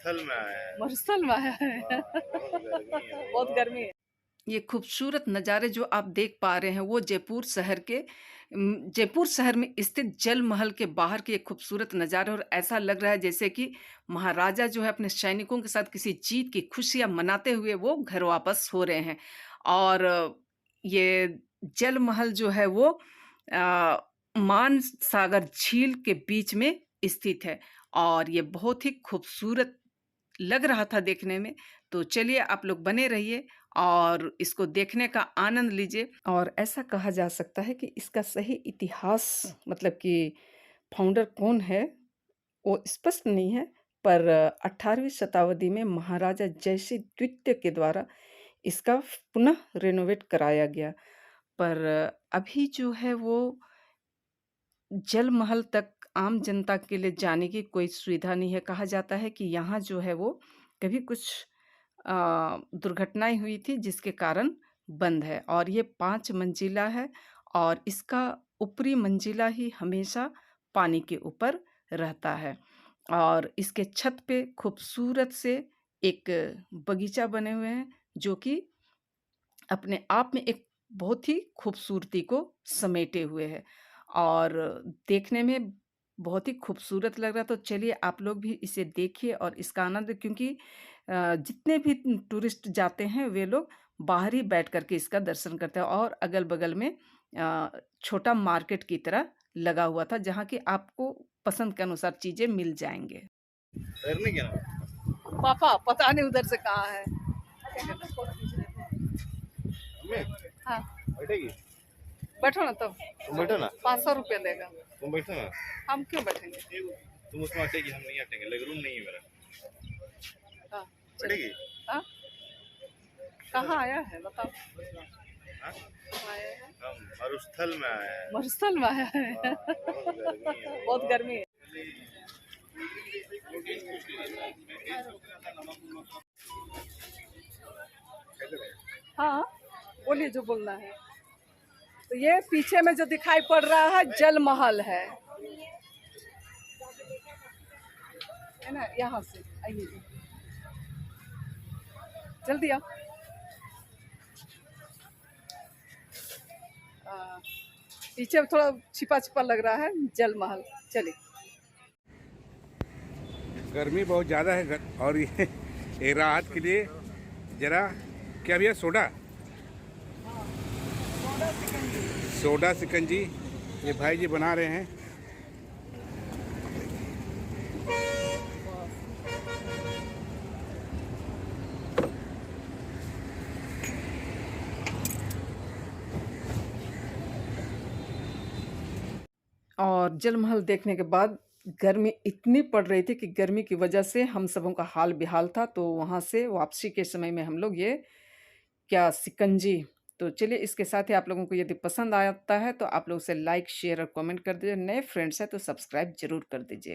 मरुस्थल में आए हैं। मरुस्थल में आया है। बहुत गर्मी है बहुत गर्मी है। ये खूबसूरत नज़ारे जो आप देख पा रहे हैं वो जयपुर शहर में स्थित जल महल के बाहर के एक खूबसूरत नज़ारे, और ऐसा लग रहा है जैसे कि महाराजा जो है अपने सैनिकों के साथ किसी जीत की खुशियां मनाते हुए वो घर वापस हो रहे हैं। और ये जल महल जो है वो मान सागर झील के बीच में स्थित है, और ये बहुत ही खूबसूरत लग रहा था देखने में। तो चलिए आप लोग बने रहिए और इसको देखने का आनंद लीजिए। और ऐसा कहा जा सकता है कि इसका सही इतिहास, मतलब कि फाउंडर कौन है वो स्पष्ट नहीं है, पर 18वीं शताब्दी में महाराजा जयसिंह द्वितीय के द्वारा इसका पुनः रेनोवेट कराया गया। पर अभी जो है वो जल महल तक आम जनता के लिए जाने की कोई सुविधा नहीं है। कहा जाता है कि यहाँ जो है वो कभी कुछ दुर्घटनाएँ हुई थी जिसके कारण बंद है, और ये 5 मंजिला है, और इसका ऊपरी मंजिला ही हमेशा पानी के ऊपर रहता है। और इसके छत पे खूबसूरत से एक बगीचा बने हुए हैं जो कि अपने आप में एक बहुत ही खूबसूरती को समेटे हुए है, और देखने में बहुत ही खूबसूरत लग रहा। तो चलिए आप लोग भी इसे देखिए और इसका आनंद, क्योंकि जितने भी टूरिस्ट जाते हैं वे लोग बाहर ही बैठ करके इसका दर्शन करते हैं, और अगल-बगल में छोटा मार्केट की तरह लगा हुआ था जहाँ की आपको पसंद के अनुसार चीज़ें मिल जाएँगे। तैरने क्या ना पापा पता नहीं उधर से कहाँ है। हमें हाँ, बैठेगी। बैठो ना तब। तुम बैठो ना, 500 रुपया लेगा। तुम बैठो ना। हम क्यों बैठेंगे? तुम उसमें अटेगी, हम नहीं अटेंगे, लेग रूम नहीं है मेरा। हाँ, बैठेगी। हाँ, कहाँ आया है बताओ। हाँ? कहाँ आया है? हम मरुस्थल में आए हैं। मरुस्थल में आया है। बहुत गर्मी है। बहुत गर्मी है। हाँ, बोलिए जो बोलना है। तो ये पीछे में जो दिखाई पड़ रहा है जल महल है ना? यहाँ से आइए जी, जल्दी आओ। पीछे थोड़ा छिपा छिपा लग रहा है जल महल। चलिए। गर्मी बहुत ज़्यादा है और ये राहत के लिए ज़रा क्या भैया सोडा सिकंजी ये भाई जी बना रहे हैं। और जल महल देखने के बाद गर्मी इतनी पड़ रही थी कि गर्मी की वजह से हम सबों का हाल बेहाल था। तो वहाँ से वापसी के समय में हम लोग ये क्या सिकंजी, तो चलिए इसके साथ ही आप लोगों को यदि पसंद आता है तो आप लोग उसे लाइक शेयर और कमेंट कर दीजिए। नए फ्रेंड्स हैं तो सब्सक्राइब जरूर कर दीजिएगा।